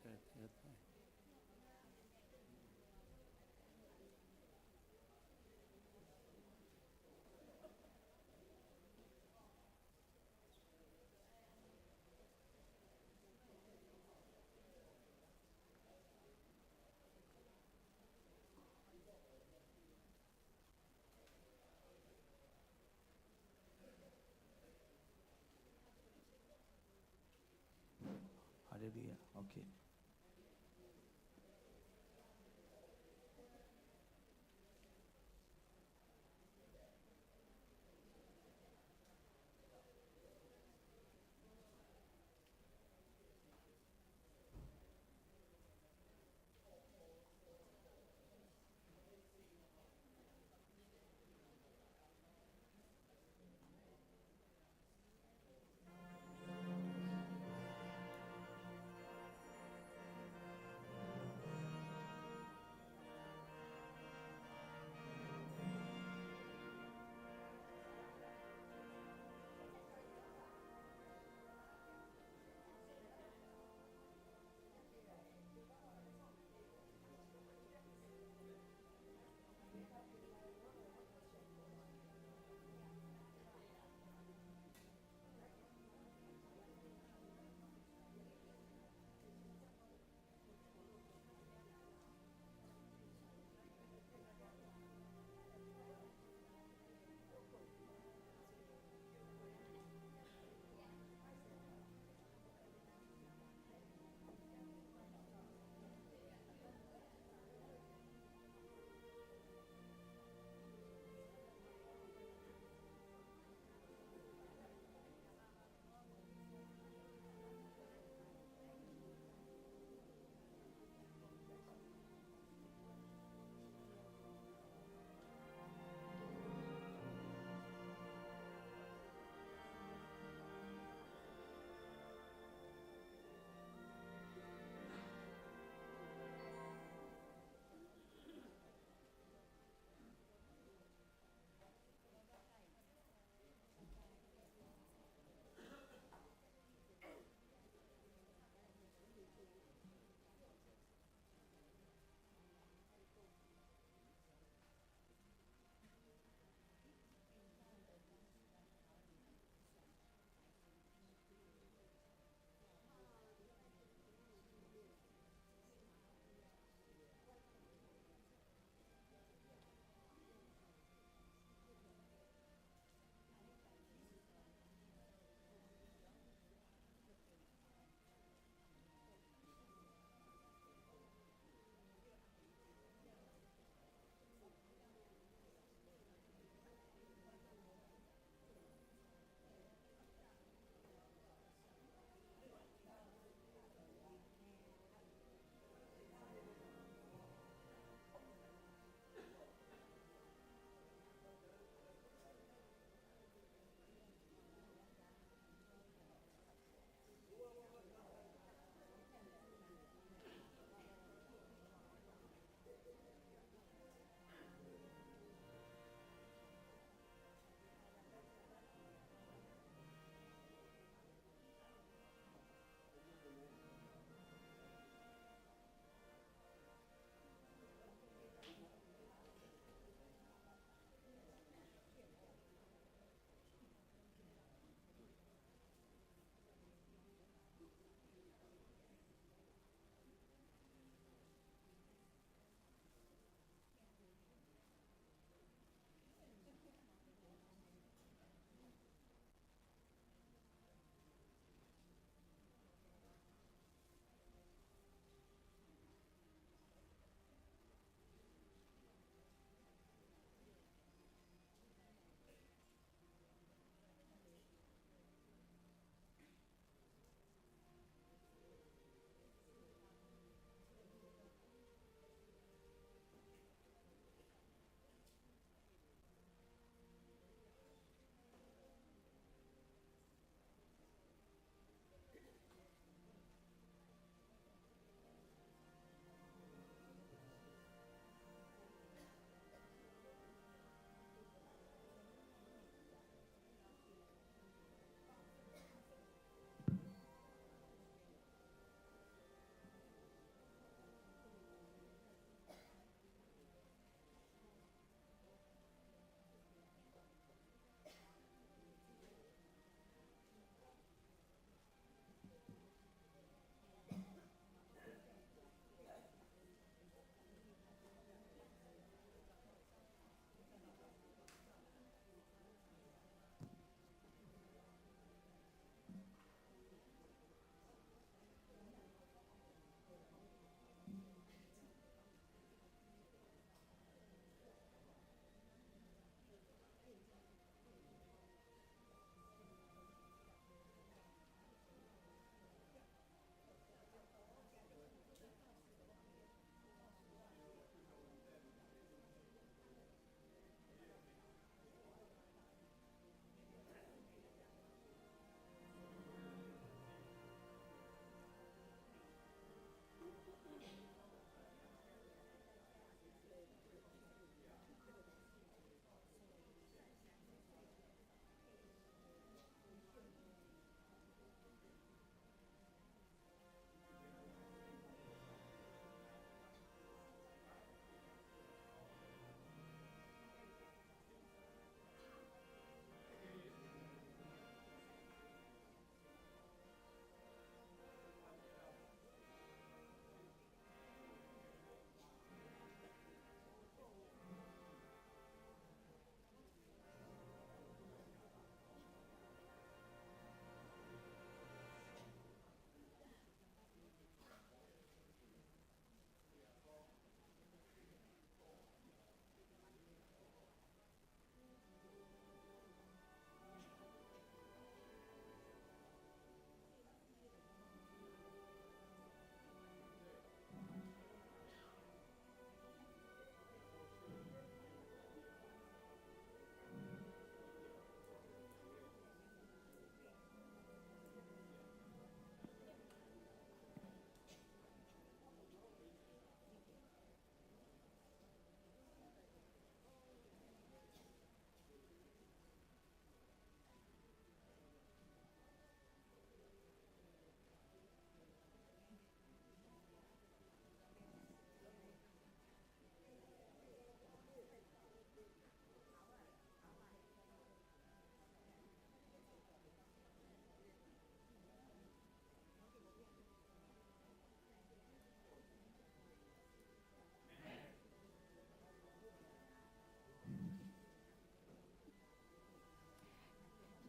对对对。哈利路亚 ，OK。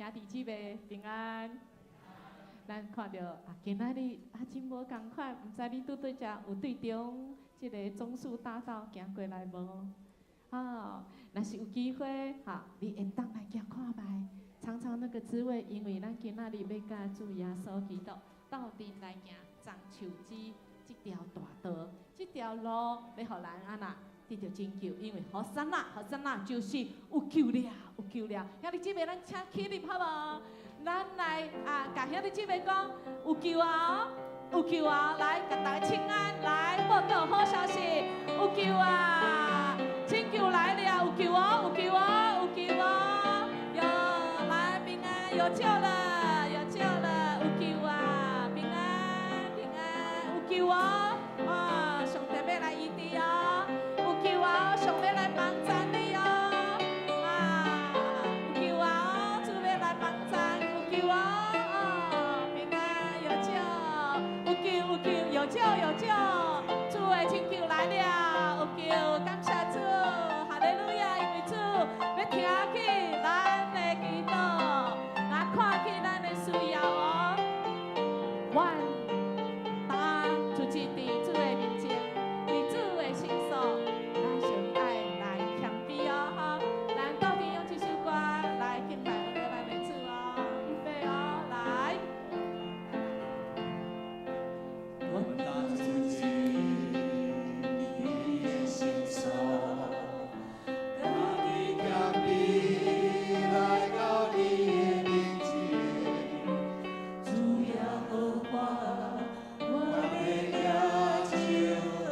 兄弟姊妹平安。咱看到今仔日真无共款，毋知你拄对遮有对中即个总树大道行过来无？若是有机会，你会当来行看觅，尝尝那个滋味。因为咱今仔日要甲主耶稣基督斗阵来行樟树枝即条大道，即条路要互人安那得到拯救。因为好山啦，好山啦，就是有救了，有救了。兄弟姊妹，咱请起立好无？咱来甲兄弟姊妹讲，有救啊！有救啊！来，甲大家请安，来报告好消息，有救啊！拯救来了，有救哦，有救哦，有救哦！有来平安，有救了，有救了，有救啊！平安，平安，有救哦！哇，上帝要来医治哦，有救啊！上帝来帮助你哦！有救啊！主要来帮助，有救哦！平安，有救，有救，有救，有救，有救！主的拯救来了，有救，感谢主，哈利路亚！因为主要听起咱的祈祷，也看起咱的需要哦。阮答就伫主的面前，伫主的心所，咱上爱来谦卑哦，哈！咱到底用这首歌来敬拜咱的主哦，预备哦，来。阮答就伫你的心所，当你谦卑来到你的面前，主耶和华，我要野手向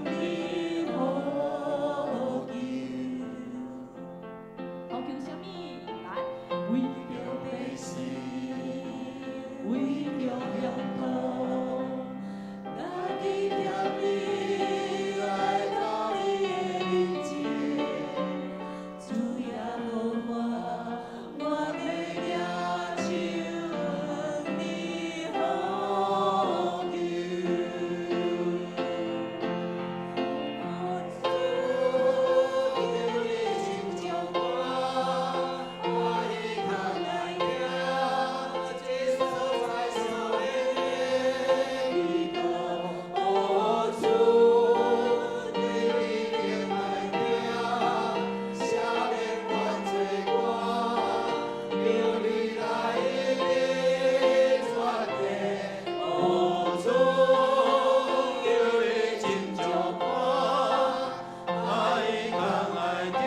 你呼求。好求什么？来，为着百姓，为着乡土，当你谦卑来到你的面前，主耶和华，我要野手向你呼求。主，求你拯救我，我已空来行，这所在所的祈祷。哦，主，对你敬爱听，赦免我罪过，求你来的全地。哦，主，求你拯救我，我已空来听，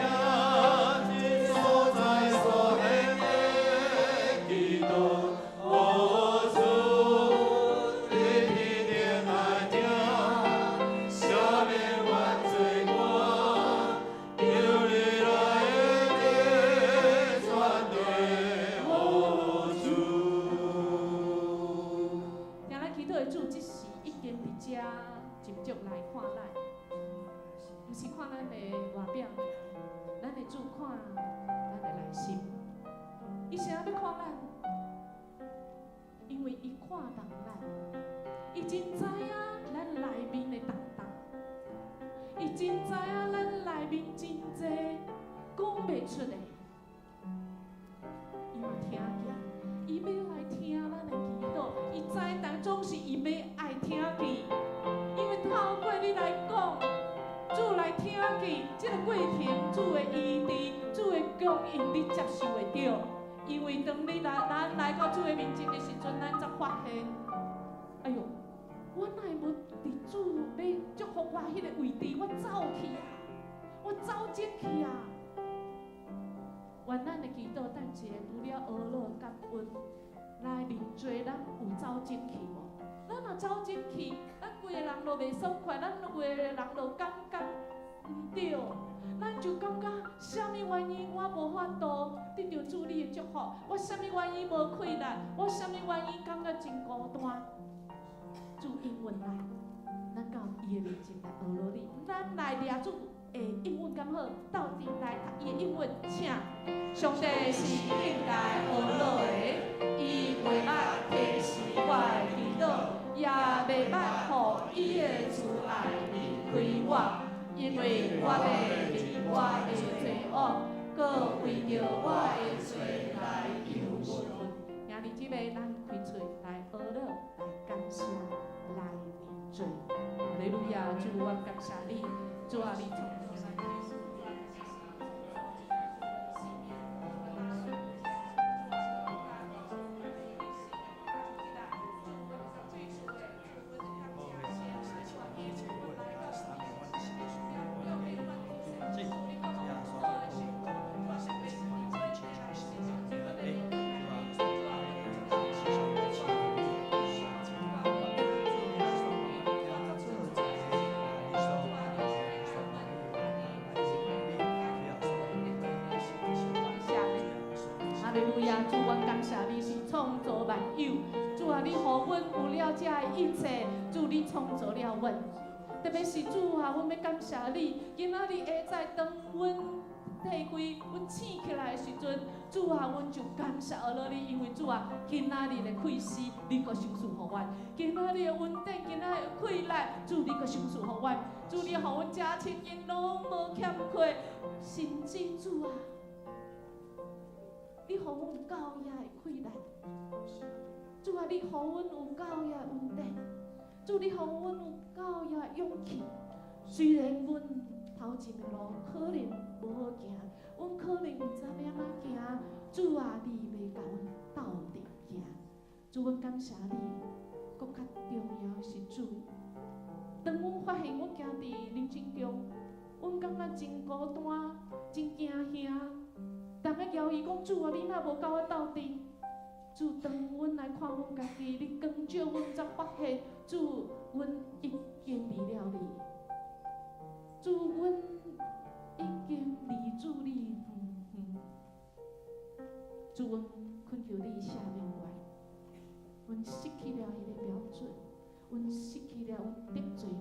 这所在所的祈祷。哦，主，你一定来听，赦免我罪过，求你来的全地。哦，主。听咱祈祷的主，即时已经伫遮直接来看咱，毋是看咱的外表，咱的主看咱的内心。伊啥要看咱？因为伊看重咱，伊真知影咱内面的重担，伊真知影咱内面真济讲袂出的，伊嘛听见。伊要来听咱的祈祷，伊知但总是伊要爱听见，因为透过你来讲，主来听见，这个过程主的医治、主的供应，你接受会到。因为当你咱来到主的面前的时阵，咱才发现，哎哟，我哪会无伫主要祝福我迄个位置，我走去啊，我走进去啊。愿咱的祈祷等一下除了学乐感恩，来认罪，咱有走进去无？咱若走进去，咱规个人都袂爽快，咱规个人都感觉毋对，咱就感觉啥物原因我无法度得到主你的祝福，我啥物原因无快乐，我啥物原因感觉真孤单。主应允来，咱到伊的面前来学乐你，咱来抓主。英文刚好，到底来读伊的英文，请上帝是应该学落的，伊袂捌提示我的祈祷，也袂捌互伊的慈爱离开我，因为我要为我的罪恶，搁为着我的罪来求日即个咱开嘴来学乐，来感谢，来认罪。哈利路亚！主，我感谢你，主啊，你从哈利路亚！主，我感谢你是创造万有。主啊，你予阮有了这一切，主你创造了阮。特别是主啊，阮要感谢你，今仔日下在当阮摕开阮醒起来的时阵，主啊，阮就感谢了你，因为主啊，今仔日的开始，你搁赏赐予阮；今仔日的稳定，今仔日的快乐，主你搁赏赐予阮。主你予阮家亲因拢无欠缺，甚至主啊。你予阮有够野的快乐，主啊，你予阮有够野的稳定，主你予阮有够野的勇气。虽然阮头前的路可能无好行，阮可能毋知要安怎行，主啊，你要甲阮斗阵行。主，阮感谢你，搁较重要的是主。当阮发现阮行伫人生中，阮感觉真孤单，真惊吓。逐个交伊讲，主啊，你若无甲我斗阵，主，当阮来看阮家己，你光照阮才发现，主，阮已经离了你，主，阮已经离主你远远。主，阮恳求你赦免我，阮失去了迄个标准，阮失去了，阮得罪了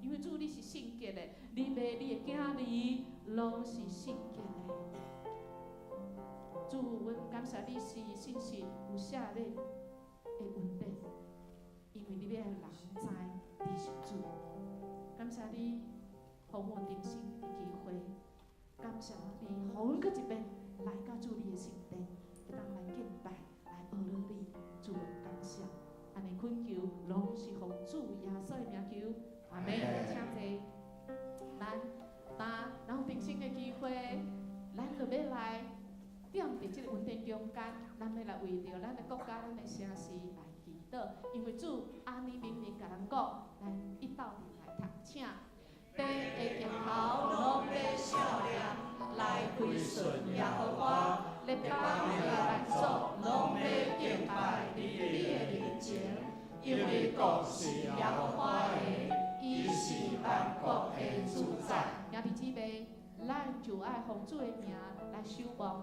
你，因为主你是圣洁的，你骂你的囝儿拢是圣洁的。主，阮感谢你是信实有赦免的稳定，因为你要人知你是主。感谢你，予我重生的机会。感谢你，予阮搁一遍来到主你的圣殿，会当来敬拜，来学了你。主，感谢，安尼恳求，拢是奉主耶稣的名求。阿门。请坐，咱有重生的机会，咱就要来。踮伫即个稳定中间，咱要来为着咱的国家、咱的城市来祈祷，因为主安尼明明甲咱讲，咱一道来读，请。地的镜头拢要照亮，来归顺耶和华，列邦的万族拢要敬拜你的名前，因为国是耶和华的，伊是万国的主宰。兄弟姊妹，咱就爱奉主的名来守望。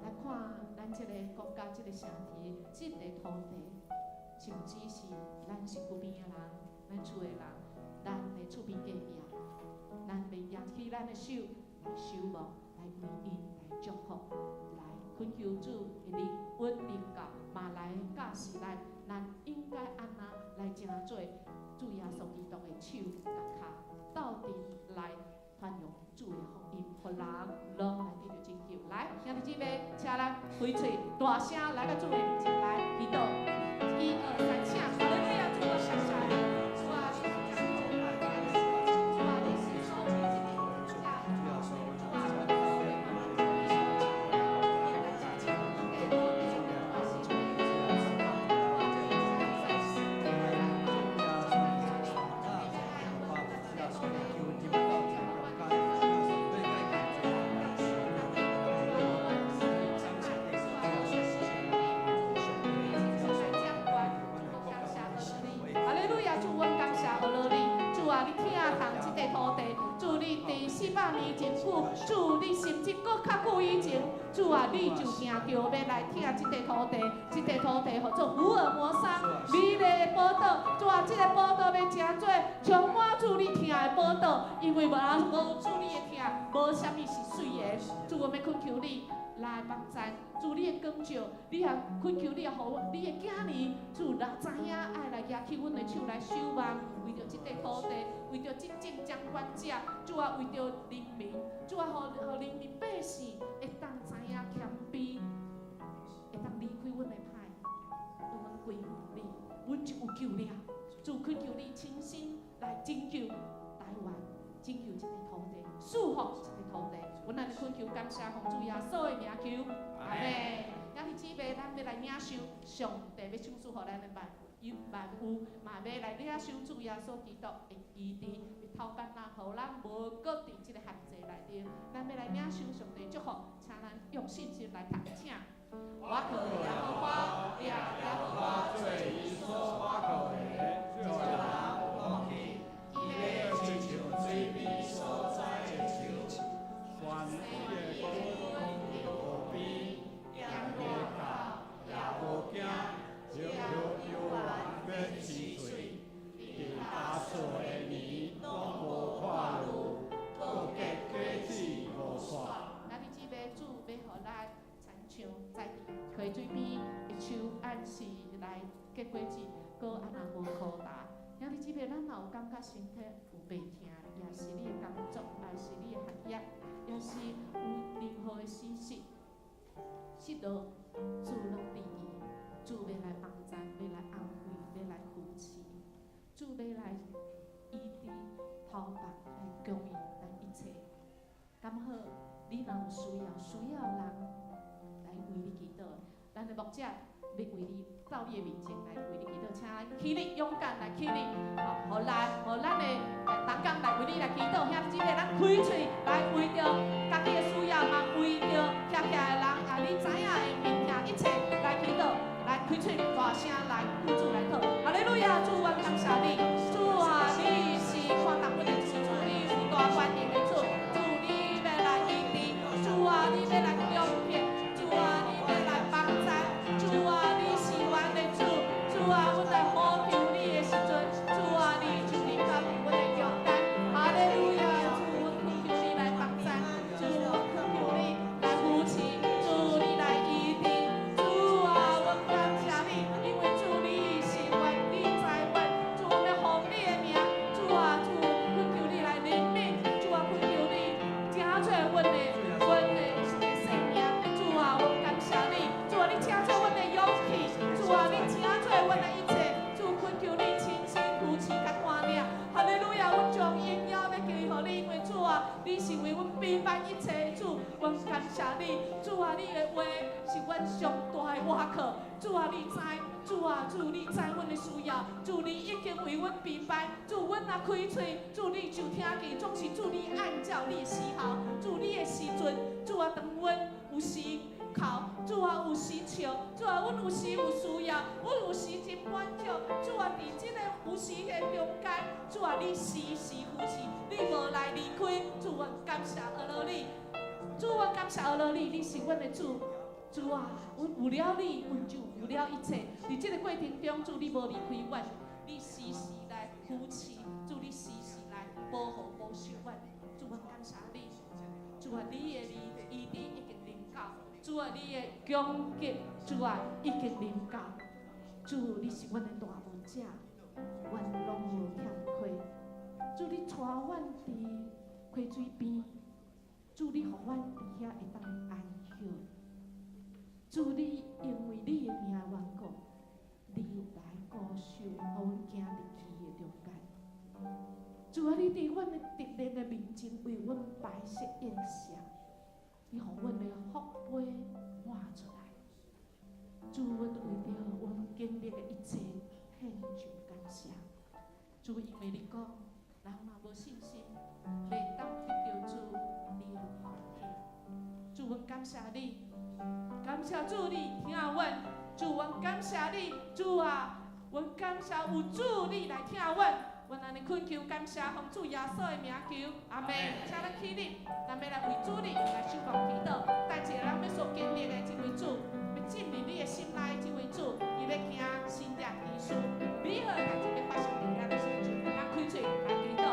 来看咱即个国家、即个城市、即个土地，甚至是咱身躯边的人、咱厝的人、咱的厝边隔壁，咱要举起咱的手来守望，来为因来祝福，来恳求主的灵稳领导，嘛来教示咱应该安怎来正做主耶稣基督的手甲骹，斗阵来传扬主的福音，互人拢来得到拯救。来，兄弟姊妹，请咱开嘴大声来到主的面前来祈祷。1、2、3，请！哈利路亚，主我感谢你，主啊，你是将我们来感谢，主啊，你是超越这个国家，主啊，我们所有的我们可以说，主啊，我们给我们主啊，是主的主啊，主啊，在世的人，主啊，你疼痛这个土地，主你伫400年前久，主你甚至搁较久以前，主啊，你就定着要来疼这个土地，这个土地叫做福尔摩沙美丽的宝岛，主啊，这个宝岛要真多，充满主你疼的宝岛，因为无主你的疼，无啥物是水的，主我要恳求你。来帮赞，主你的光照，你也恳求你也互你的囝儿，主若知影爱来举起阮的手来守望，为着这个土地，为着这政掌管者，主啊，为着人民，主啊，互人民百姓会当知影谦卑，会当离开阮的归你，阮就有救了。主恳求你亲身来拯救台湾，拯救这个土地，束缚这个土地。阮安尼恳求感谢奉主耶稣的名求，阿门。兄弟姊妹，咱要来领受上帝要赏赐予咱的万物，嘛要来领受主耶稣基督的医治。头班人，互咱无搁伫即个限制内底，咱要来领受上帝祝福，请咱用信心来读，请。我可耶和华，耶和华最以所我可的，就让我去，伊要亲像水边所在的树，凡伊的果子无边，养不到，也无惊，只有有人要吃水，伫打扫的年拢无破路，各结果子无煞。咱弟姊妹，主要互咱亲像在地溪水边的树，按时来结果子，搁安那无枯干。兄弟姊妹，咱若有感觉身体有袂疼，也是你的工作，也是你的学业，也是有任何的事实，到主拢伫伊，主要来帮助，要来安慰，要来扶持，主要来医治、头白、来供应咱一切。咁好，你若有需要人来为你祈祷，咱的牧者要为你到你的面前来为你祈祷，请起立，勇敢来起立，互咱的同工来为你来祈祷。兄弟姊妹，咱开嘴来为着家己的需要，嘛为着遐的人你知影的物件一切来祈祷，来开嘴大声来呼主来祷。哈利路亚，主，我感谢你，主啊，你是看重阮的主，主你有大权能的主，主你要来医治，主啊，你要来供应，主啊，你要来帮助，主啊，你是阮的主，主啊，阮来呼求你的时阵，主啊，你就是甲阮的勇敢。哈利路亚，主，阮恳求你来帮助，主，我恳求你来扶持，主你来医治，主啊，我感谢你，因为主你是阮，你在阮，主我要奉你的名，主啊，主恳求你来怜悯，主啊，恳求你正做阮的生命，主啊，我感谢你，主啊，你正做阮的勇气，主啊，你正做阮的一切，主恳求你亲身扶持甲看领，哈利路亚，阮将荣耀要归予你，因为主啊，你是为阮平凡一切的主，阮感谢你，主啊，你的话是阮上大的倚靠，主啊，你知，主啊，主你知阮的需要，主你已经为阮平凡，主阮若开嘴，主你就听见，总是主你按照你的时候，主你的时阵，主啊，当阮有时哭，主啊有时笑，主啊阮有时有需要，阮有时真满足，主啊伫即个有时的中间，主啊你时时扶持，你无来离开，主阮感谢阿罗你，主阮感谢阿罗你，你是阮的主。主啊，阮有了你，阮就有了一切。伫即个过程中，主你无离开阮，你时时来扶持，主你时时来保护保守阮。主阮感谢你，主啊，你的医治已经临到，主啊，你的攻击，主啊已经临到。主你是阮的大牧者，阮拢无欠亏。主你带阮伫溪水边，主你互阮伫遐会当安歇。主你因为你的名缘故，你来固守，互阮行入去的中间。主啊，你伫阮的敌人的面前为阮摆设宴席，你互阮的福杯满出来。主，阮为着阮经历的一切献上感谢。主，因为你讲，人若无信心，袂当得到主你的欢喜。主，阮感谢你。感谢主，你听阮，主，阮感谢你，主啊，阮感谢有主你来听阮，阮安尼恳求感谢，奉主耶稣的名求，阿门。请咱起立，咱要来为主你来守望祈祷，但一个人要所经历的这位主，要进入你的心内这位主，伊要行新约基础，美好的代志要发生伫咱的身上，咱开嘴来祈祷。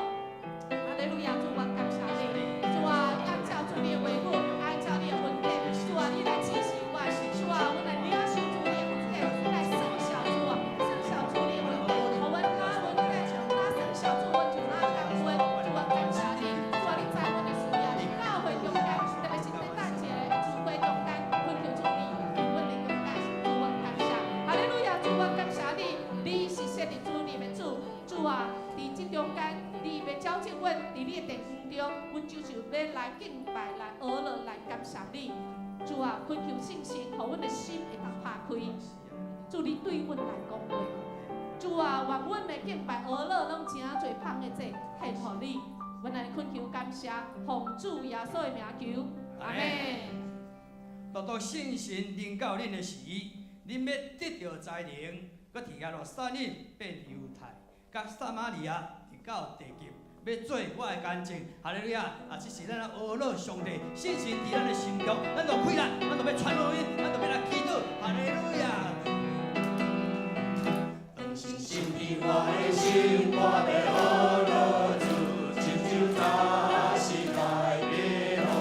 哈利路亚，主，阮感谢你，主啊，按照主你的话语，按照你的恩典，主啊，你来支持我，主啊，阮来领受主你的恩典，来生效主啊，生效主你的恩典，互阮哪恩典，哪生效主，阮就哪感恩，主啊，感谢你，主啊，你知阮的需要，教会中间，特别是在咱一个聚会中间，恳求主你，阮的勇敢，主阮感谢，哈利路亚，主阮感谢。啊，伫即中间，你要召集阮伫你的殿堂中，阮就是要来敬拜、来讹乐、来感谢你。主啊，恳求信心，互阮的心会当拍开。主，你对阮来讲话。主啊，愿阮的敬拜、讹乐拢真侪芳的祭献互你。阮来恳求感谢，奉主耶稣的名求，阿门。独独信神临到恁的时，恁要得到才能，搁伫亚罗撒冷变犹太，甲撒玛利亚直到地极，要做我的见证。哈利路亚！啊，这是咱的讹乐上帝，信心伫咱的心中，咱就开力，咱就要传福音，咱就要来祈祷。哈利路亚！当信心伫我的心，我要讹乐主，亲像早时来变好。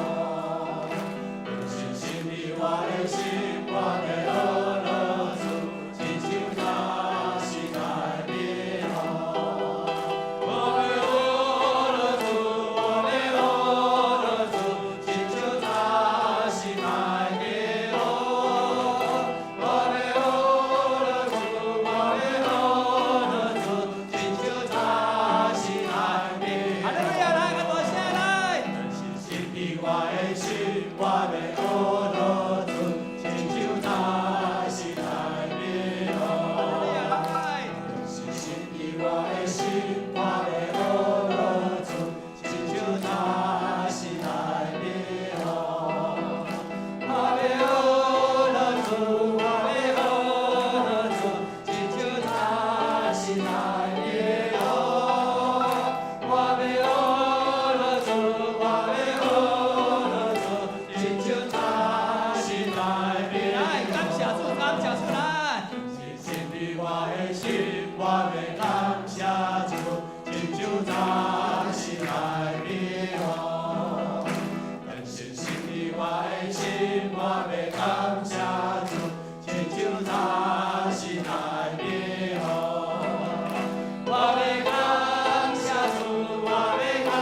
当信心伫我的心，我要讹乐主，亲像早时来变好。我要讹乐主，我要讹乐主，亲像早时来变好。我要讹乐主，我要讹乐主，亲像早时来变好。哈利路亚，来，跟大声来！当信心伫我的心，我要讹乐主，亲像早时来变好。哈利路亚，来！当信心伫我的心，我要讹乐主，亲像早时来变好。我要讹乐主，我要讹乐主，亲像早时来变好。我要讹乐主，我要讹乐主，亲像早时来变好。来，感谢主，感谢主，来！信心伫我的心，我要感谢主，亲像早时来变好。当信心伫我的心，我要感谢主，亲像早时来变好。我要感谢主，我要感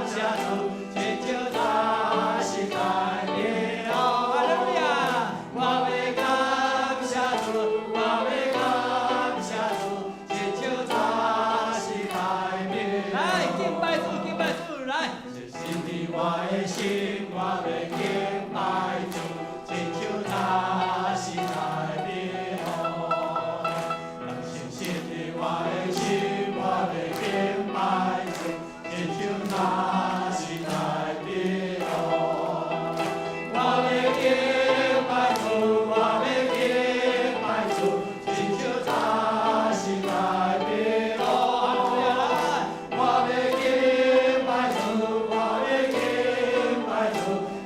谢主，亲像早时来变好。哈利路亚！我要感谢主，我要感谢主，亲像早时来变好。来，敬拜主，敬拜主，来！信心伫我的心，我要敬拜主，亲像早时来变好。当信心伫我的心，我要敬拜主，亲像早时来变好。我要敬拜主，我要敬拜主，亲像早时来变好。我要敬拜主，我要敬拜主，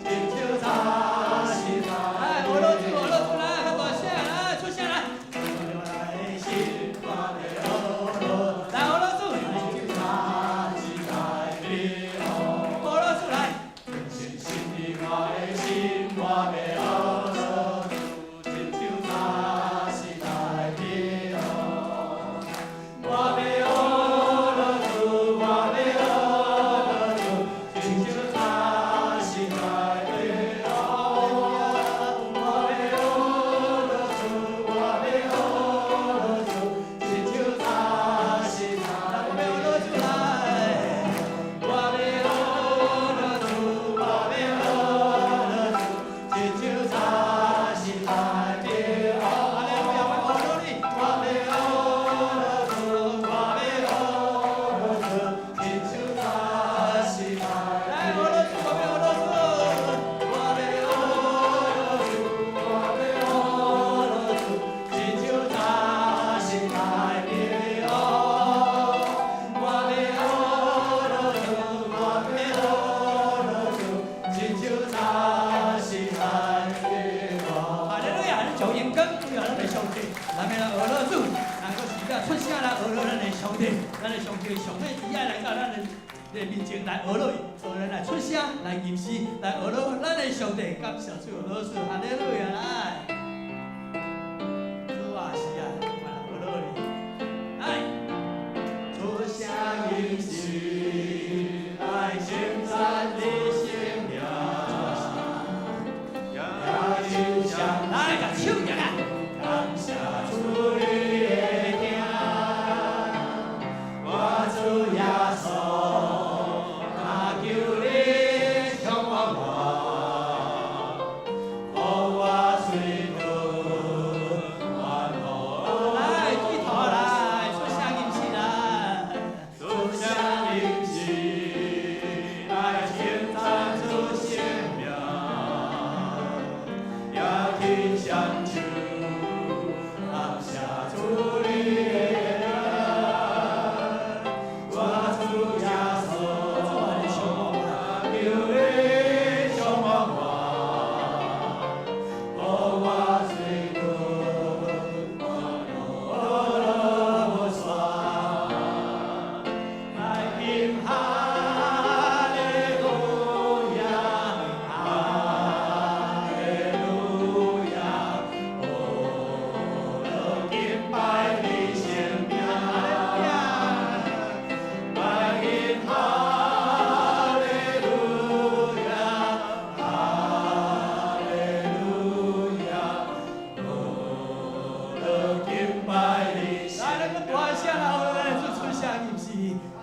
亲像早时来。我乐主，我乐主，来，跟大声来，出声来。我的心，我要讹乐，来，我乐主，亲像早时来变好。我乐主来。信心伫我的心，我要讹乐主，亲像早时来变好。我要讹乐主，我要讹乐主，亲像早时来变好。我要讹乐主，我要讹乐主，亲像早时来变好。我要讹乐主来，我要讹乐主，我要讹乐主，亲像早时来变好。哈利路亚，我讹乐你，我要讹乐主，我要讹乐主，亲像早时来。来，讹乐主，我要讹乐主，我要讹乐主，我要讹乐主，亲像早时来变好。我要讹乐主，我要讹乐主，亲像早时来变好。哈利路亚，咱将眼光对咱的上帝，咱要来讹乐主，咱个时间出声来讹乐咱的上帝，咱的上帝上帝只爱来到咱的面前来讹乐伊，所以咱来出声来吟诗来讹乐咱的上帝，感谢主讹乐主，哈利路亚来。主啊是啊，我来讹乐你，来。出声吟诗来称赞你圣名，也就像来个手艺啊，感谢主你的听。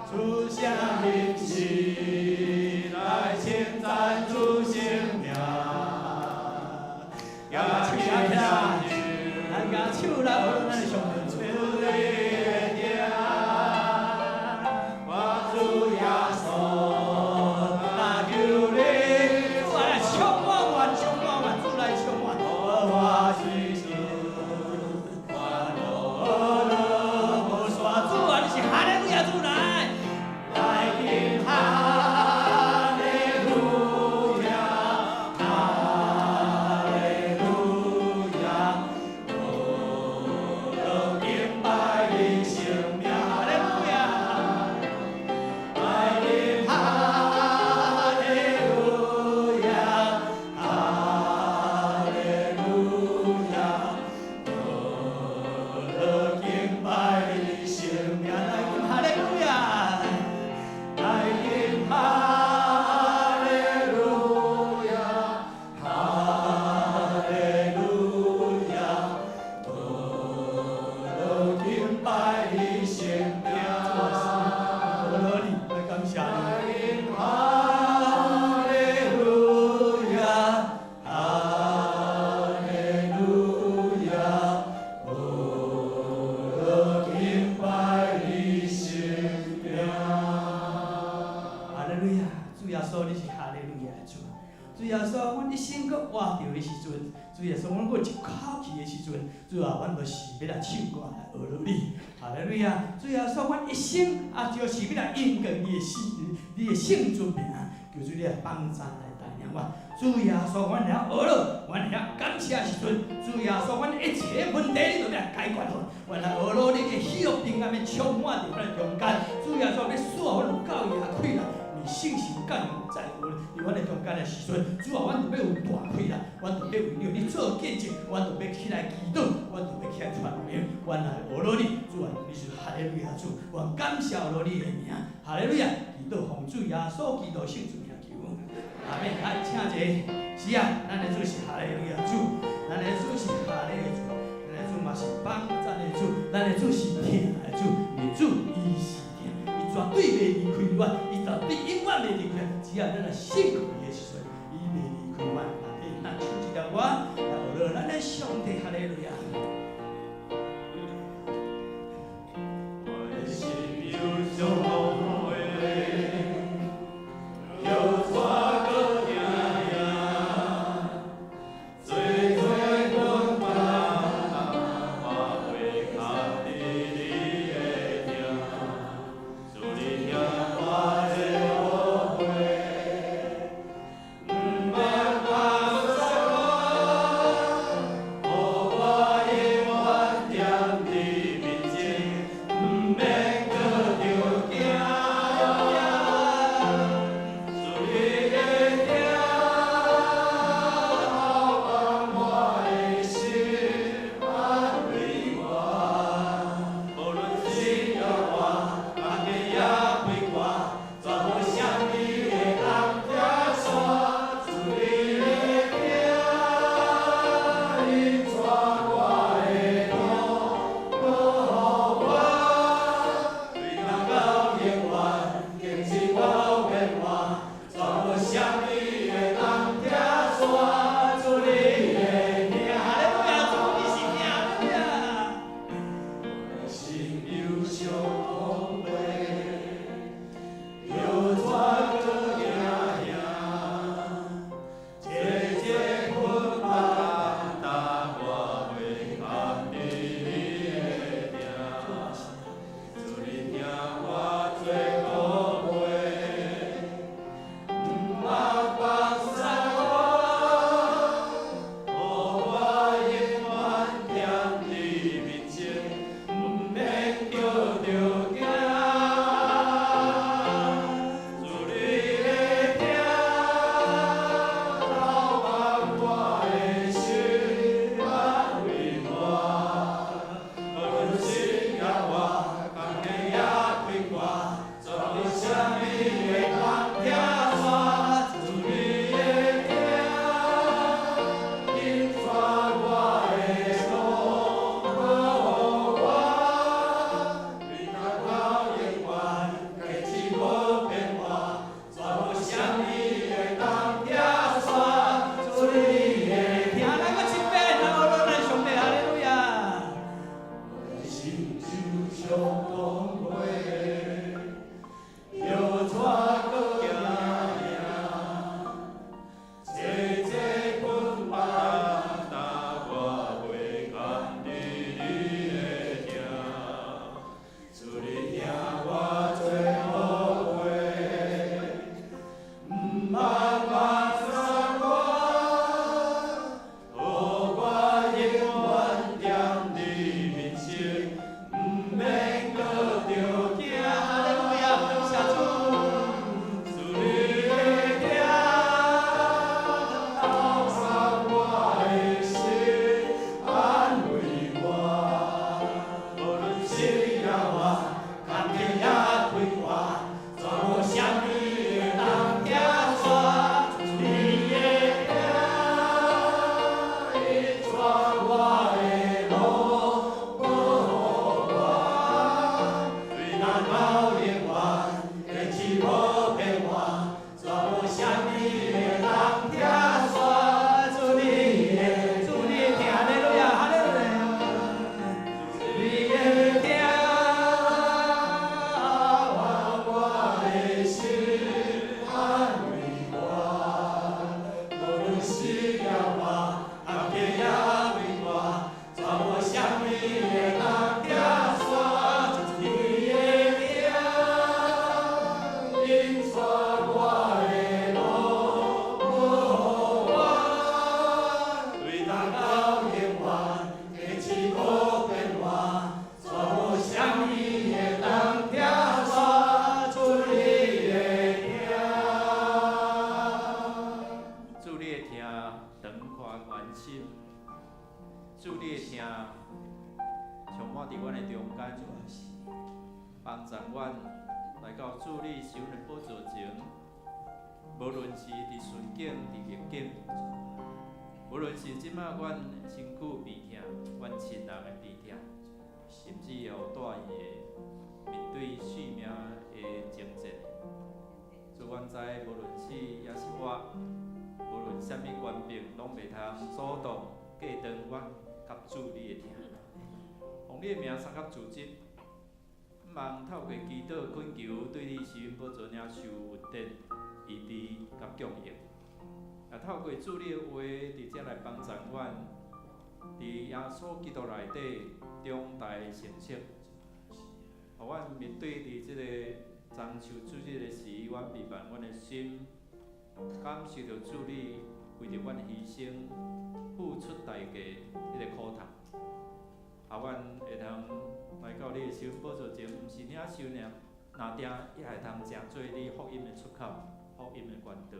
主下灵气来称赞主生命，呀天下主，咱甲手来学咱上面主的名，我主耶稣，那求你，主来充满我，充满我，主来充满我水主，我罗无煞，主啊，你是哈利路亚主来。主耶稣，阮过一口气的时阵，主啊，阮就是要来唱歌来学乐你，哈利路亚！主耶稣，阮一生就是要来应用你的圣尊名，求主你来帮助来带领我。主耶稣，阮来学乐，阮来感谢的时阵，主耶稣，阮一切问题你都来解决好。阮来学乐，你的喜乐平安要充满伫阮的中间。主耶稣，要使阮有教义学开啦。信心感恩在我，伫阮的中间的时阵，主啊，阮就要有大开啦，阮就要为了你做见证，阮就要起来祈祷，阮就要起来传扬，阮来学罗你，主啊，你是哈利路亚主，阮感谢罗你的名，哈利路亚，祈祷奉主耶稣基督圣主名求，阿门。来，请坐，是啊，咱的主是哈利路亚主，咱的主是哈利路亚主，咱的主嘛是帮咱的主，咱的主是疼的主，你主伊是。绝对袂离开阮，伊绝对永远袂离开。只要咱来信靠伊的时阵，伊袂离开阮。咱唱一条歌，来学了咱的上帝哈利路亚。我的心有上好的，有花个名呀，最最光芒，花会开的你的名。主的名，我的后悔。帮助阮来到主你手的宝座前，无论是伫顺境、伫逆境，无论是即马阮身躯病痛，阮亲人的病痛，甚至乎带伊的面对生命的征战，所以阮知，无论是也是我，无论啥物权柄，拢袂通阻挡、隔断阮甲主你的听。用你的名三甲自责。望透过祈祷恳求，对你施恩宝座领受稳定、医治甲供应。也透过主你的话，直接来帮助阮，伫耶稣基督内底长大成熟。互阮面对伫即个遭受主你的时，阮明白阮的心，感受到主你为着阮的牺牲，付出代价迄个苦痛。阮会通来到你的施恩宝座前，毋是领受尔，若定也会通成做你福音的出口、福音的管道。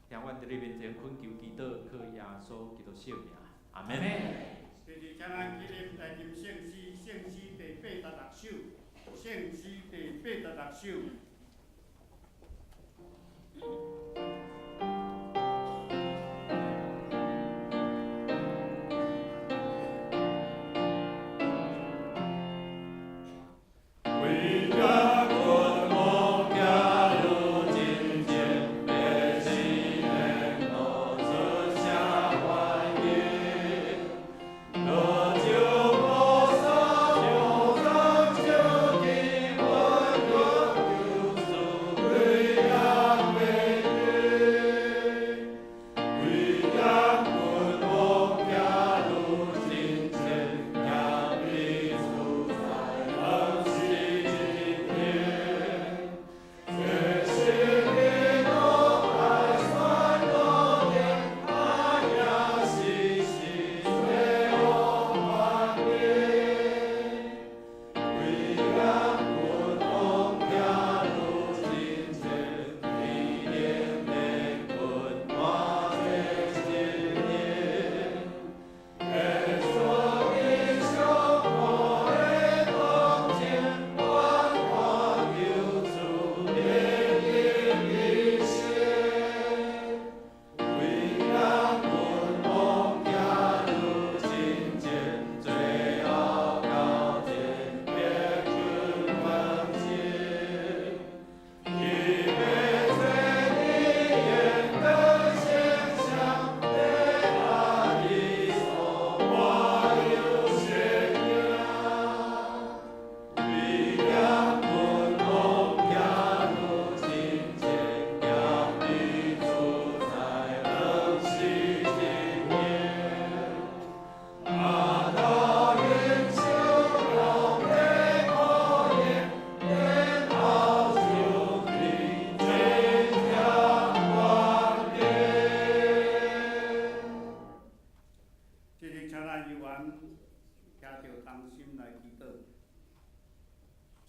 听阮伫你面前恳求祈祷，靠耶稣基督圣名，阿门。第二，请咱纪念来吟圣诗，圣诗第86首，圣诗第86首。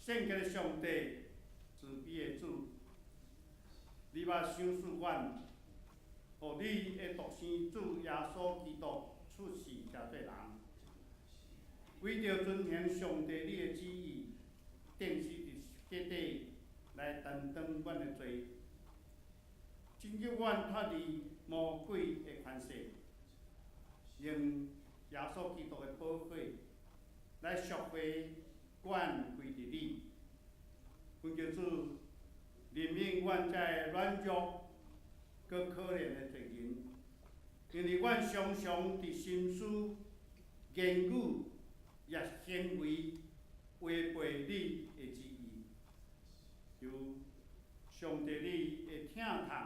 圣洁的上帝，慈悲的主，你捌赏赐阮，互你的独生子耶稣基督出世成做人，为着遵行上帝你的旨意，定死伫十字底来担当阮的罪，拯救阮脱离魔鬼的权势，用耶稣基督的宝血来赎回阮归伫你，阮才会软弱，搁可怜的罪人，因为阮常常伫心思、言语也行为违背你的旨意，由上帝你的疼痛，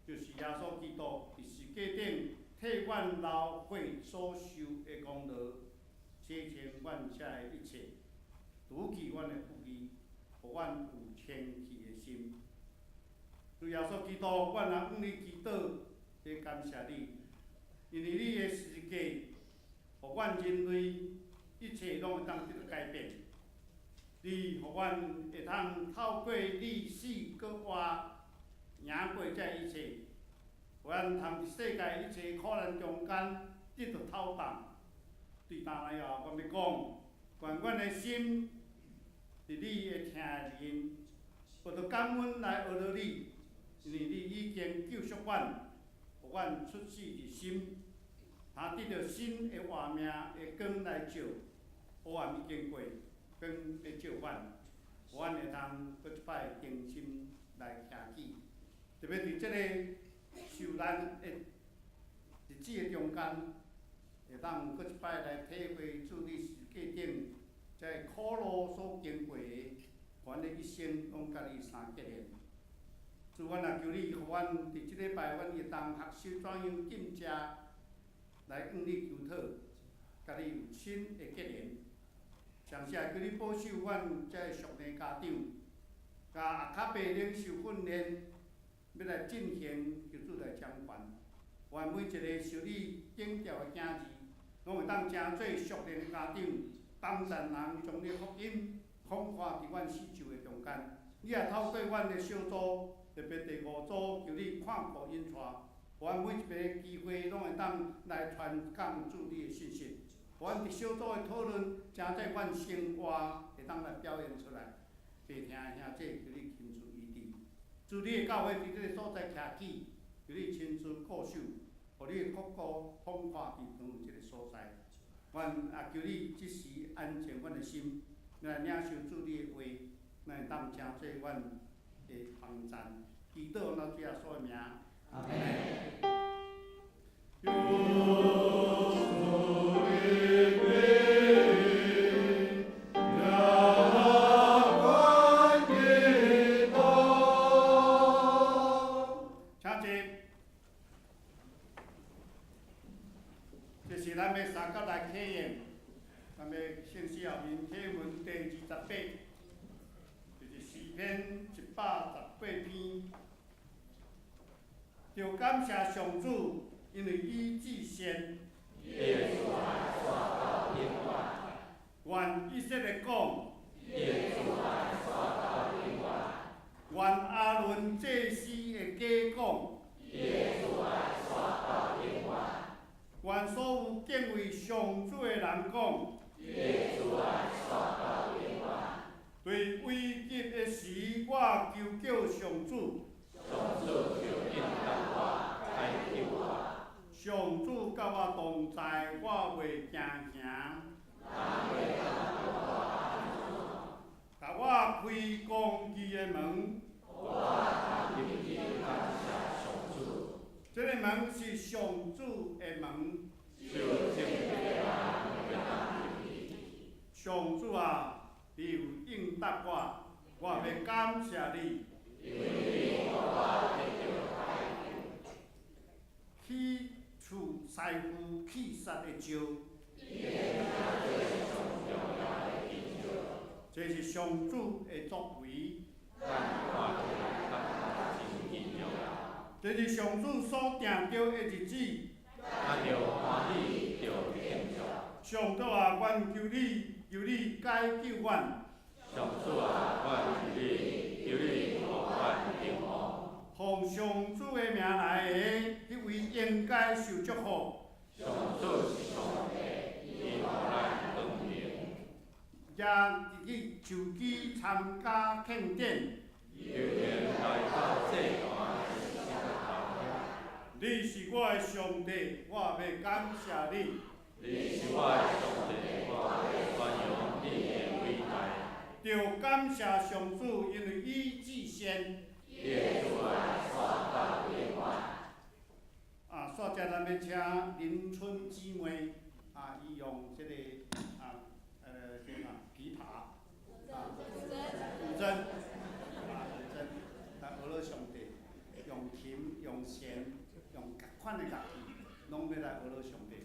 就是耶稣基督伫十字架顶替阮流血所受的功劳，洗清阮遮的一切，除去阮的不义，互阮有清气的心。主耶稣基督，阮若向你祈祷，来感谢你，因为你的十字架，互阮人类一切拢会当得到改变。你互阮会通透过你死搁活，赢过这一切，互阮通伫世界一切苦难中间得到透荡。对当来后，阮要讲，愿阮的心伫你的疼人，学着感恩来学着你，因为你已经救赎阮，互阮出世伫心，通得到新的活命的光来照。黑暗已经过，光要照阮，互阮会通搁一摆定心来行起。特别伫即个受难的日子的中间，会当搁一摆来体会主你十字架顶这苦路所经过的，阮的一生拢甲你相结连。主，阮也求你，互阮伫即礼拜，阮会当学习怎样敬食，来向你求讨，甲你有亲的结连。上次也求你保守阮这属灵家长，甲阿卡伯领受训练，要来进行，求主来掌管。阮每一个受你警调的囝儿，拢会当成做属灵的家长，帮助人将你福音广发伫阮四周的中间。你也透过阮的小组，特别第5组，求你看顾引带，互阮每一个机会拢会当来传讲主你的信息。互阮伫小组的讨论，正在阮生活会当来表现出来。爸听的兄弟，求你亲自医治。主你的教会伫即个所在徛起，求你亲自固守，互你的国度广发伫当即个所在。阮也求你即时安静阮的心，来领受主你的话，来当成做阮的帮赞。祈祷咱主耶稣的名。阿门。就是咱要三角来体验，咱要信息后面体文第28，就是诗篇118篇。就感谢上主，因为伊至善。耶稣爱刷到永远。愿以色列讲。耶稣爱刷到永远。愿阿伦祭司的家讲。耶稣爱刷到永远。愿所有敬畏上主的人讲。耶稣爱刷到永远。对危急的时，我求救上主。上主就应答我，开救我。上主甲我同在，我袂惊惊。甲我开公义的门。这个门是上主的门。上主啊，你有应答我，我要感谢你。去处财富去杀的招，这是上主的作为。这是上主所定着的日子。上主啊，愿求你解救阮。上主啊，我求你，求你互阮平安。奉上主的名来的，迄位应该受祝福。上主是上帝，伊互咱光明。也去手机参加庆典。有缘来到这段的时刻。你是我的上帝，我要感谢你。你是我的上帝，我要宣扬你的伟大。就感谢上主，因为伊至善。列出来刷到另外。煞遮咱要请林春姊妹伊用这个琵琶古筝来学了上帝，用琴、用弦、用各款的乐器，拢要来学了上帝。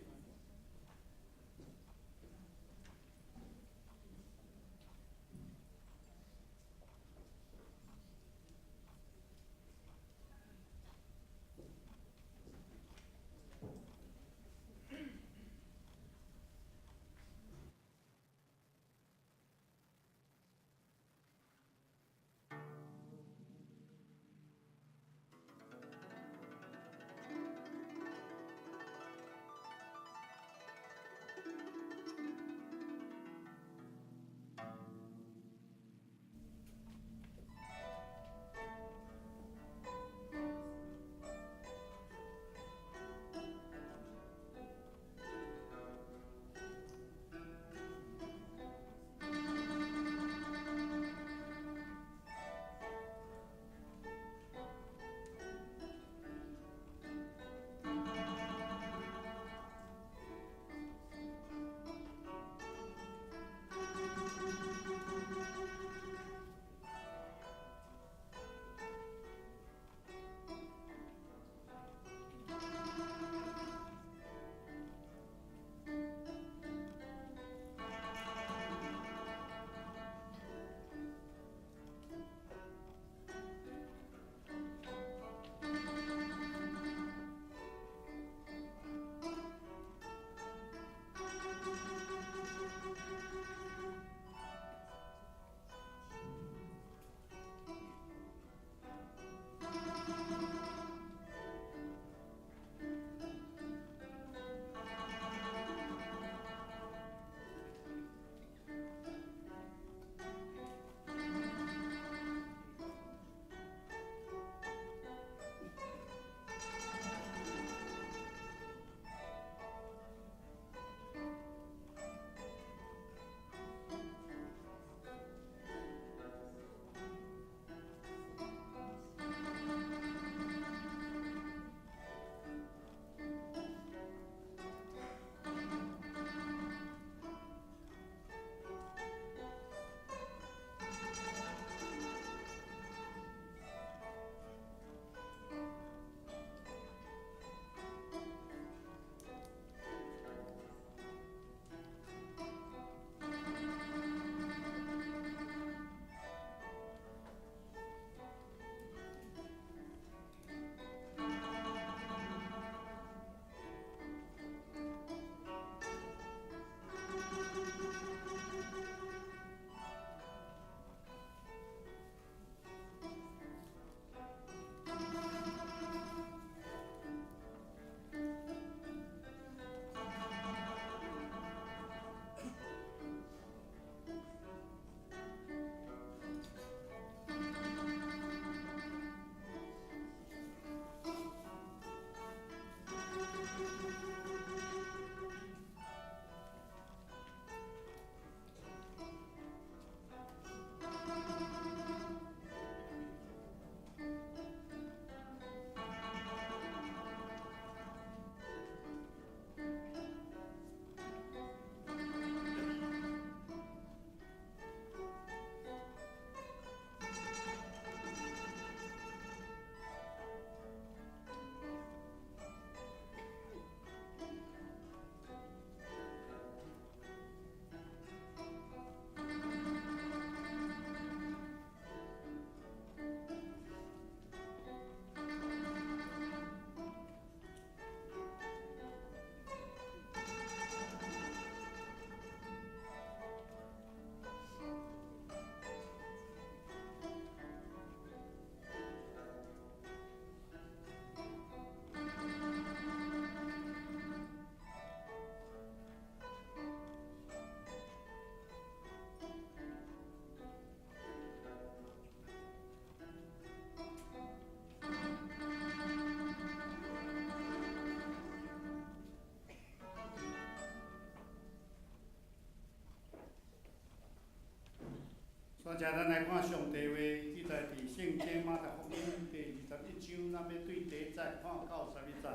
多谢咱来看上帝话，记载伫圣经马太福音第21章，咱要对第1节看到31节。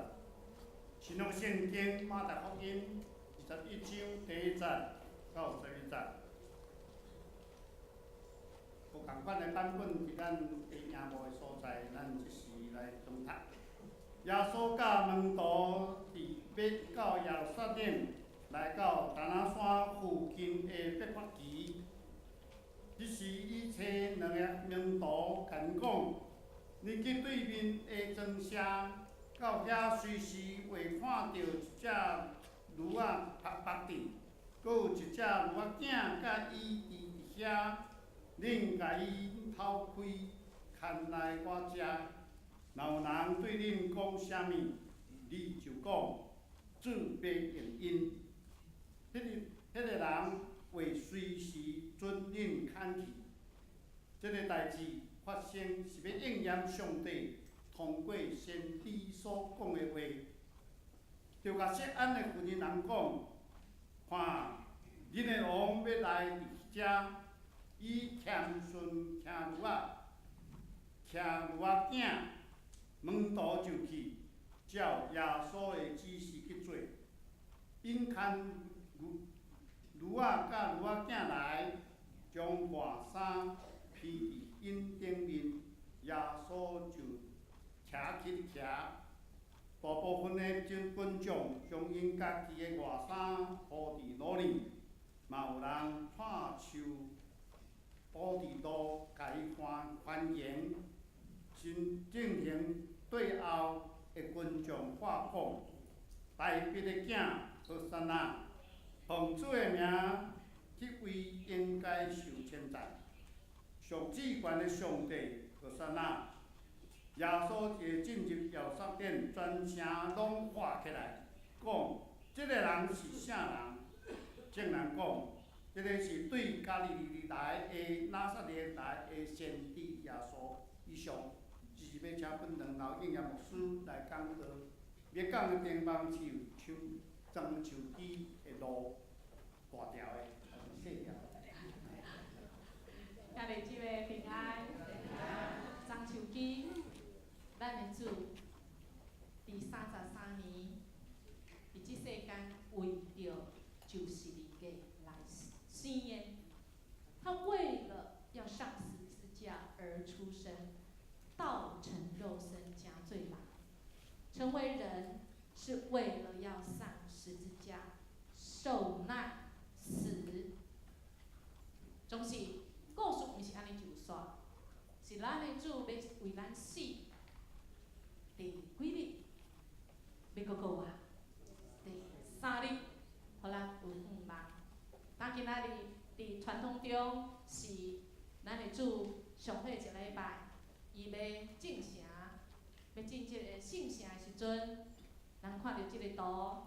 新约圣经马太福音21章第1节到31节。有共款的版本伫咱伫营无的所在，咱即时来同读。耶稣甲门徒伫要到耶路撒冷，来到大拿山附近的伯法其。即时，伊找两个门徒，甲因讲：你去对面的庄舍，到遐随时会看到一只驴仔绑伫，搁有一只驴仔囝甲伊伫遐，恁甲伊偷开，牵来我遮。若有人对恁讲啥物，你就讲，主要应因。迄个人会随时准恁牵去。这个代志发生是要应验上帝通过先知所讲的话。就甲锡安的妇人人讲，看，恁的王要来伫遮，伊谦顺骑驴仔囝，门徒就去，照耶稣的指示去做。因牵驴仔甲驴仔囝来，将外衫披伫因顶面，耶稣就徛起徛。大部分的军将将因家己的外衫铺伫路里，嘛有人拍手倒伫路，甲伊欢迎。进行对后的军将话讲：大笔的囝何塞那，奉主的名，迄位应该受称赞。上至权的上帝何塞那。耶稣就进入耶路撒冷，全城拢活起来，讲：这个人是啥人？证人讲：这个是对加利利来的拿撒勒来的先知耶稣。以上就是要请本堂老应验牧师来讲道。要讲的地方是有樟树枝的路，大条的，细条。今日即个平安，樟树枝。咱的主伫33年，伫即世间为着就是你个来生的，他为了要上十字架而出生，道成肉身加罪人，成为人是为了要上十字架受难死。总是故事毋是安尼就煞，是咱的主要为咱死。第几日要搁过啊？第3日，互咱有盼望。咱今仔日伫传统中是咱的主上好一礼拜，伊要进城，要进即个圣城的时阵，咱看到即个图，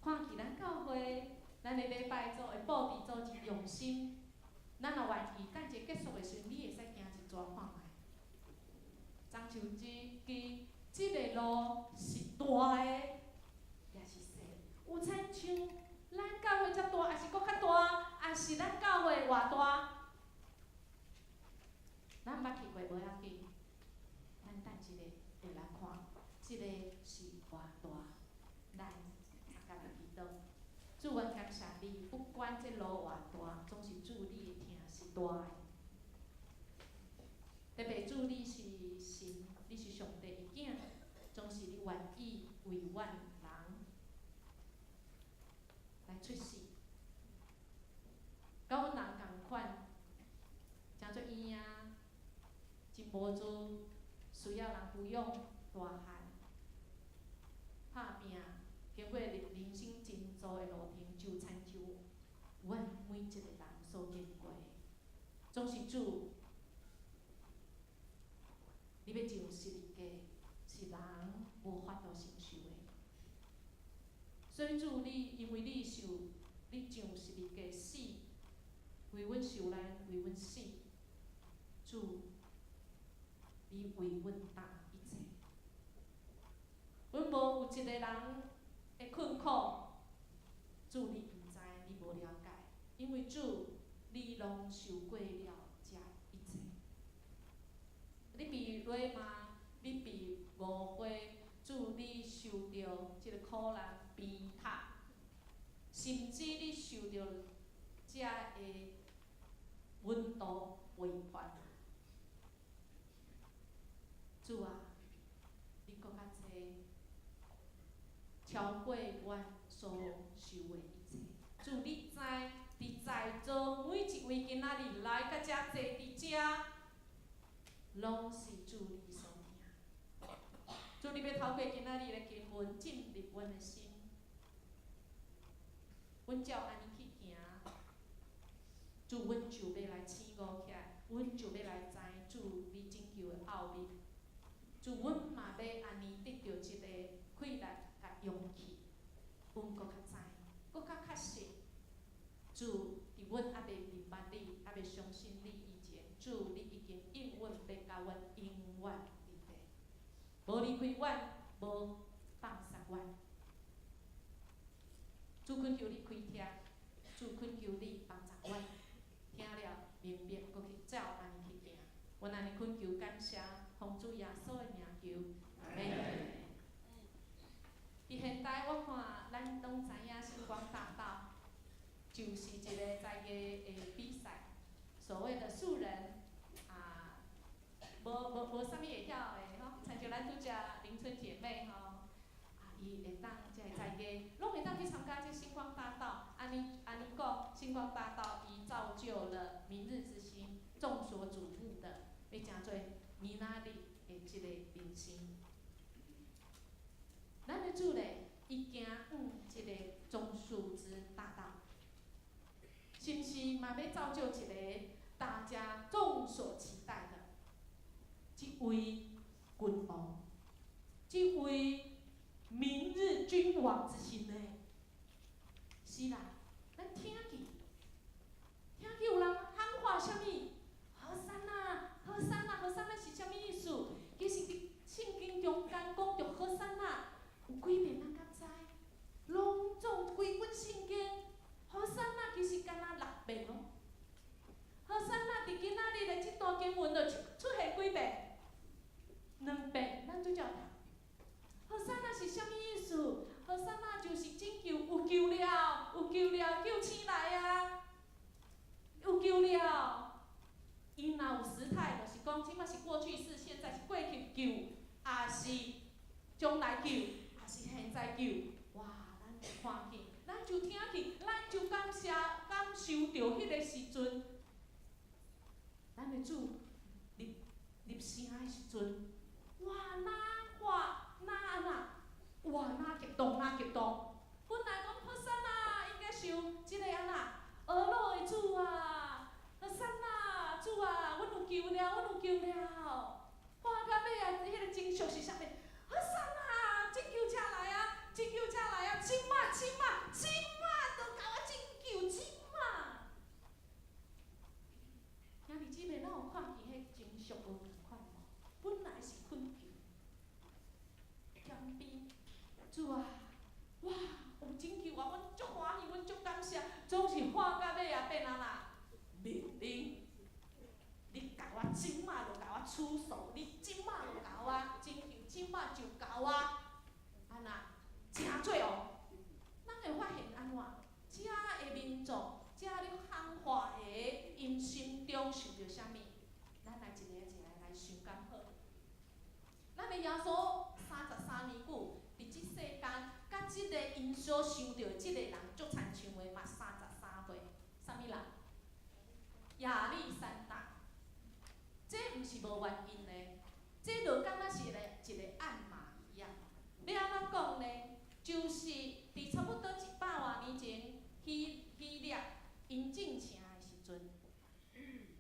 看起咱教会，咱的礼拜组的布置组真用心。咱若愿意，等者结束的时阵，你会使行一逝看卖。樟树枝即个路是大的，也是细，有亲像咱教会遮大，还是搁较大，还是咱教会偌大？咱捌去过无要紧，咱等一个会来看，即个是偌大，咱大家来祈祷。主，阮感谢你，不管这路偌大，总是主你的听是大的。特别主你是神，你是上帝的囝，总是你愿意为阮人来出世，甲阮人共款，诚做婴仔，真无助，需要人抚养大汉，拍拼，经过人生真走的路程，就亲像阮每一个人所经过的，总是主。你要上十字架，是人无法度承受的。所以主你，因为你上十字架死，为阮受难，为阮死。主，你为阮担一切。阮无有一个人的困苦，主你毋知，你无了解，因为主你拢受过了这受到即个苦难、逼迫，甚至你受到遮个温度违反。主啊，你搁较济，超过阮所受的一切。主，你知，伫在座每一位今仔日来到遮坐伫遮，拢是主你所听。主，你要透过今仔日的经文进入阮的心，阮照安尼去行。主，阮就要来醒悟起来，阮就要来知主你拯救的奥秘。主，阮嘛要安尼得到一个快乐甲勇气，阮搁较知，搁较确实。主，伫阮还袂明白你，还袂相信你以前，主你已经应允要甲阮永远伫地，无离开阮，无放杀阮。主，恳求你开听，主恳求你帮助阮，听了明白，搁去照安尼去行。阮安尼恳求感谢，奉主耶稣的名求，阿门。伫现代，我看咱拢知影星光大道，就是一个在地的比赛，所谓的素人啊，无啥物会晓的吼，亲像咱拄只林春姐妹吼，啊，伊会当即个在地，拢会当去参加这星光大道。安尼讲，星光大道伊造就了明日之星，众所瞩目的，要成做米拉里的即个明星。咱的主咧，伊行即个种树之大道，是毋是嘛要造就一个大家众所期待的，即位君王，即位明日君王之星呢？是啦，咱听去有人喊话啥物？好山啊，好山啊，好山啊是啥物意思？其实伫圣经中间讲着好山啊，有几遍咱敢知？拢总规本圣经，好山啊其实敢若6遍咯。好山啊伫今仔日的即段经文就出现几遍？2遍，咱拄则读。好山啊是啥物意思？好山啊就是拯救，有救了，有救了，救醒来啊！有救了，因若有时态，就是讲，即摆是过去式，现在是过去救，也是将来救，也是现在救。哇，咱就看去，咱就听去，咱就感受着迄个时阵，咱的主入声的时阵，哇，哪安那，哇，哪激动，哪激动！本来讲好山啊，应该想即个安那。俄罗的主啊，好山啊，主啊，阮有救了，阮有救了。看到尾啊，迄个情绪是啥物？好山啊，拯救者来啊，拯救者来啊，即马，都甲我拯救，即马。兄弟姊妹，咱有看见迄情绪无同款无？本来是困窘，谦卑，主啊，哇！有拯救我，阮足欢喜，阮足感谢，总是看到尾啊变命令，你甲我即马就甲我处手，你即马就甲我拯救，即马就甲我安那正做哦。咱会发现安怎？遮的民众，遮咧喊话的，因心中想着啥物？咱来一个一个来想讲好。咱的耶稣33年久，伫即世间。甲即个因所想到即个人足亲像的嘛33岁，啥物人？亚历山大。这毋是无原因的，这就敢若是一个暗码一样。要安怎讲呢？就是伫差不多100多年前，希腊因进城的时阵，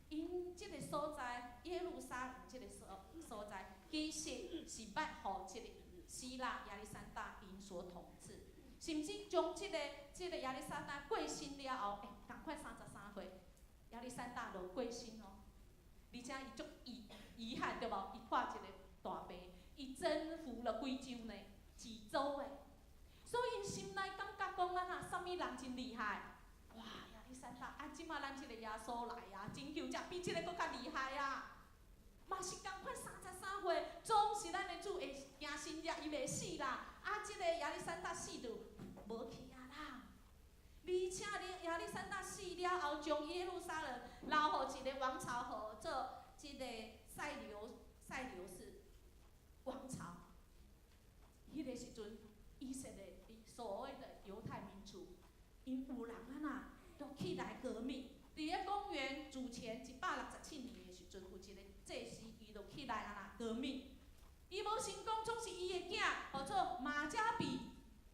因即个所在耶路撒冷即个所在，其实是捌互即个希腊亚历山大因所统治，甚至将即个亚历山大过身了后，赶快33岁，亚历山大就过身哦。而且伊足遗憾对无？伊看一个大病，伊征服了几州呢？几州诶。所以因心内感觉讲啊，啥物人真厉害？哇，亚历山大啊，即马咱即个耶稣来啊，拯救者比即个搁较厉害啊！嘛是共款33岁，总是咱的主会行神迹，伊袂死啦。啊，一个王朝和做即个塞琉士王朝。迄个时阵，以色列所谓的犹太民族，因有人都起来革命。伫咧公元主前167年的时阵，有一个祭司，伊就起来革命。伊无成功，总是伊的囝，叫做马加比，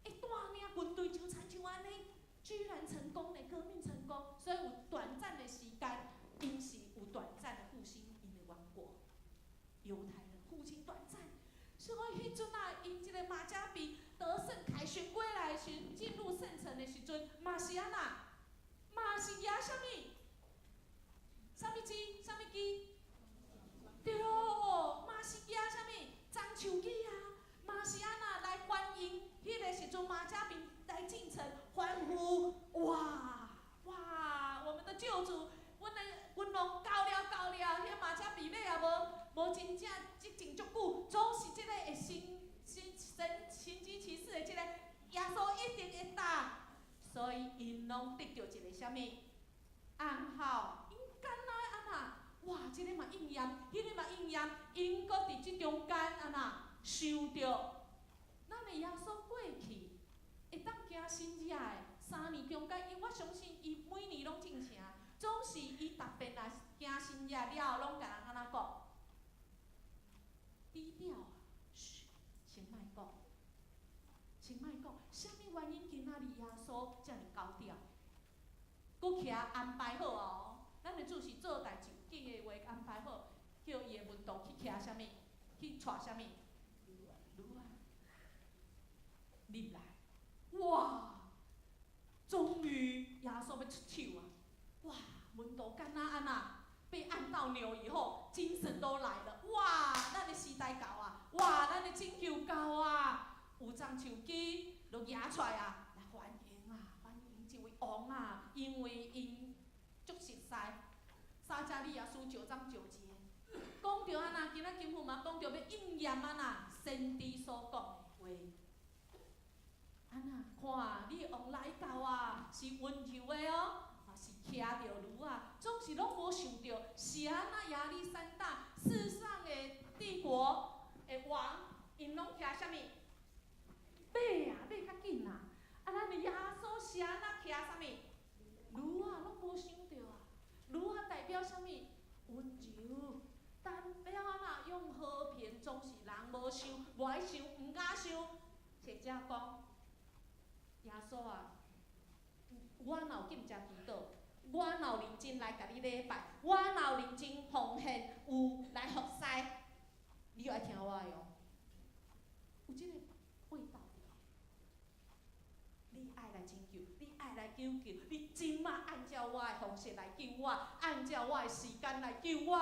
会带领军队就参像安尼，居然成功的革命成功，所以有短暂的时间，因是有短暂的复兴因的王国。犹太人复兴短暂，所以迄阵因即个马加比得胜凯旋归来的时，进入圣城的时阵，嘛是安那？嘛是举啥物？啥物旗？啥物旗？对，嘛是举啥物？樟树旗啊！嘛是安那来欢迎？迄个时阵马加比来进城，欢呼！哇！我们的救主，阮的君王到了！迄马加比尾也无真正即前足久，总是即个会神机骑士的即个耶稣一定会打。所以因拢得到一个啥物暗号？因敢若安那？哇！即个嘛应验，迄个嘛应验，因搁伫即中间安那受着咱的耶稣过去，会当行新野的3年中间，因我相信伊每年拢进城，总是伊特别来行新野了后，拢甲人安那讲，低调啊，嘘，先莫讲。啥物原因今仔日耶稣遮尔高调？佫徛安排好哦，咱的主是做代志，记个话安排好，叫伊的门徒去徛啥物，去带啥物，驴啊，入来，哇！终于耶稣要出手啊！哇！门徒敢若安那被按到钮以后，精神都来了，哇！咱的时代到啊，哇！咱的拯救到啊！有樟树枝，就举出来啊，来欢迎这位王啊！因为因足熟悉，撒迦利亚书9章9节，讲着安那，今仔经文嘛讲着要应验安那先知所讲的话。安那看你的王来到啊，是温柔的哦，是骑着驴啊，总是拢无想到是安那亚历山大世上的帝国的王，因拢骑啥物？马较紧啊！咱的耶稣是安那骑啥物？驴啊，拢无想到啊！驴啊代表啥物？温柔，代表安那用和平，总是人无想，无爱想，毋敢想。或者讲，耶稣啊，我若有进遮祈祷，我若有认真来甲你礼拜，我若有认真奉献，有来服侍，你就爱听我的哦。有即个味道。你爱来拯救，你爱来救，你即马按照我的方式来救我，按照我的时间来救我。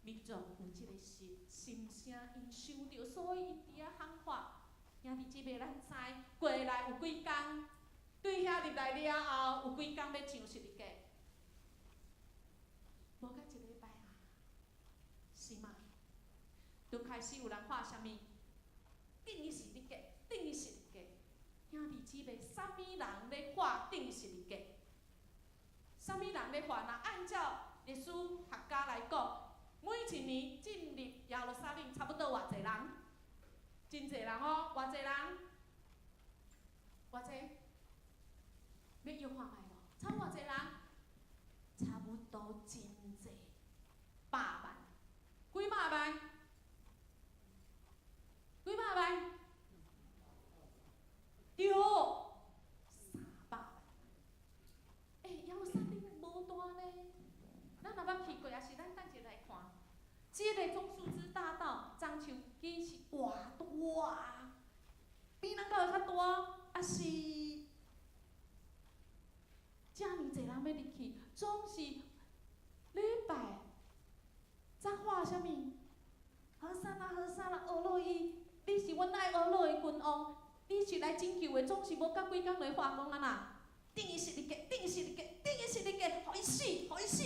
民众有即个心声，因想着，所以因伫遐喊话。兄弟姊妹，咱知过来有几工，对遐入来了后，有几工要上十字架，无甲一礼拜啊，是吗？就开始有人画啥物？定义十字架，定义十字架。兄弟姊妹，啥物人咧画定十字架？啥物人咧画？若按照历史学家来讲，每一年进入耶路撒冷差不多偌济人？真侪人哦，偌济人？偌济？要约看卖无？差偌济人？差不多真侪，100万，几百万？几百万？对，300万。耶路撒冷无大呢，咱若捌去过，也是咱等下来看。这个棕树枝大道，樟树枝是偌大，比咱教会较大，啊是遮尔侪人要入去，总是礼拜，则画啥物？和散啦，俄罗伊，你是阮爱俄罗伊君王，你是来拯救的，总是无甲几工来画讲安那？定伊十字架，定伊十字架，定伊十字架，互伊死，互伊死。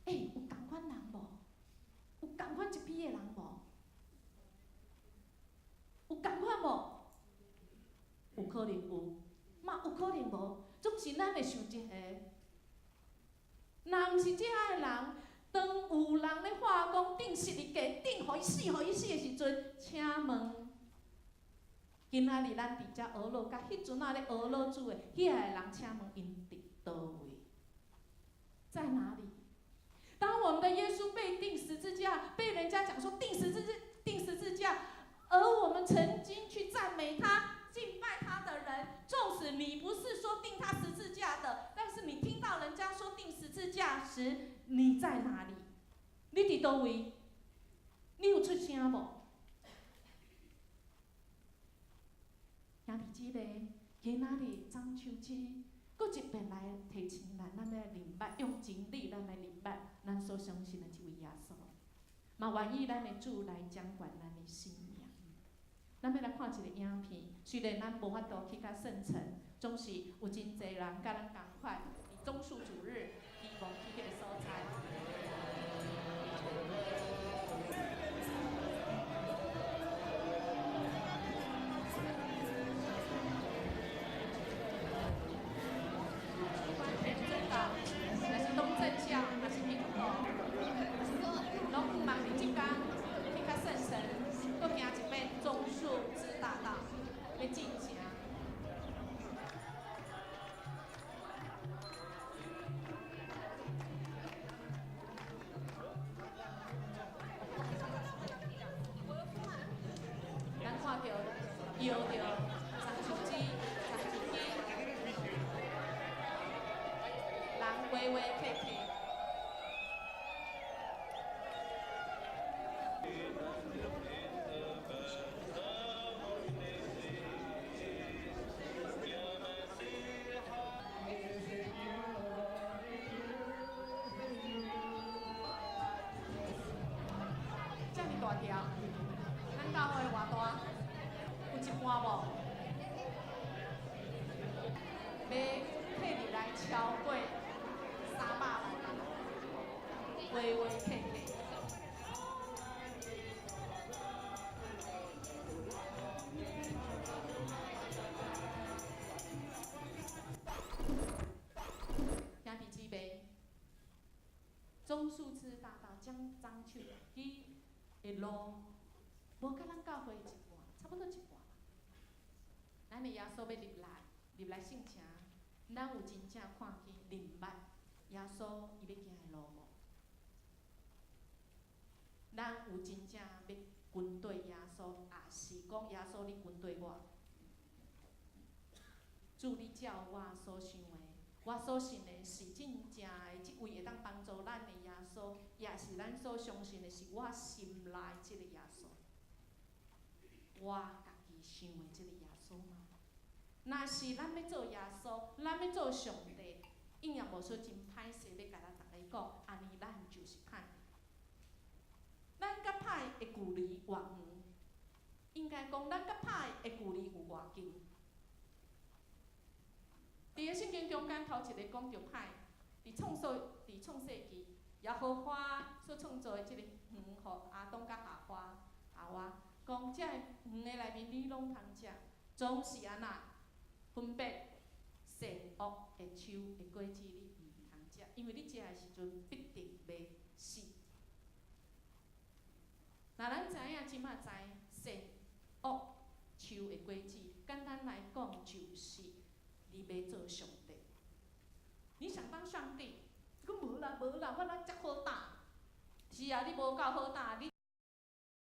有共款人无？有共款一批的人无？有共款无？有可能有，嘛有可能无。总是咱会想一下，若毋是遮个人，当有人咧话讲顶十字架，顶互伊死，互伊死的时阵，请问，今仔日咱伫遮学乐，甲迄阵仔咧学乐主的遐个人，请问因伫倒位？在哪里？当我们的耶稣被钉十字架，被人家讲说钉十字架，而我们曾经去赞美他、敬拜他的人，纵使你不是说钉他十字架的，但是你听到人家说钉十字架时，你在哪里？你伫倒位？你有出声无？兄弟姊妹，今仔日中秋节，搁一遍来提醒咱的明白，用真理咱来明白咱所相信的这位耶稣，嘛愿意咱的主来掌管咱的信仰。咱要来看一个影片，虽然咱无法度去甲圣城，总是有真侪人甲咱同款，伫棕树主日，希望去迄个所在。摇着长手机，人围围客客。遮尔大条，咱教会偌大？有一半无，要客入来超过300人，围围客客。兄弟姊妹，棕树枝大道将樟树去的路，无甲咱教会一半，差不多一半。咱的耶稣要入来圣城，咱有真正看见明白耶稣伊要行的路无？咱有真正要跟对耶稣，也是讲耶稣你跟对我？主你照我所想的，我所信的是真正的，即位会当帮助咱的耶稣，也是咱所相信的，是我心内即个耶稣。我家己想的即个耶稣吗？若是咱要做耶稣，咱要做上帝，应也无说真歹势，要甲咱逐个讲，安尼咱就是歹。咱甲歹的距离偌远？应该讲咱甲歹的距离有偌近？伫个圣经中间头一个讲着歹，伫创世纪，耶和华所创造的即个园，互亚当甲夏娃讲，遮个园的内面你拢通食，总是安那分别善恶的树的果子你毋通食，因为你食的时阵必定要死。若咱知影即马知善恶树的果子，简单来讲就是你要做上帝。你想当上帝？讲无啦，我遮好胆。是啊，你无够好胆，你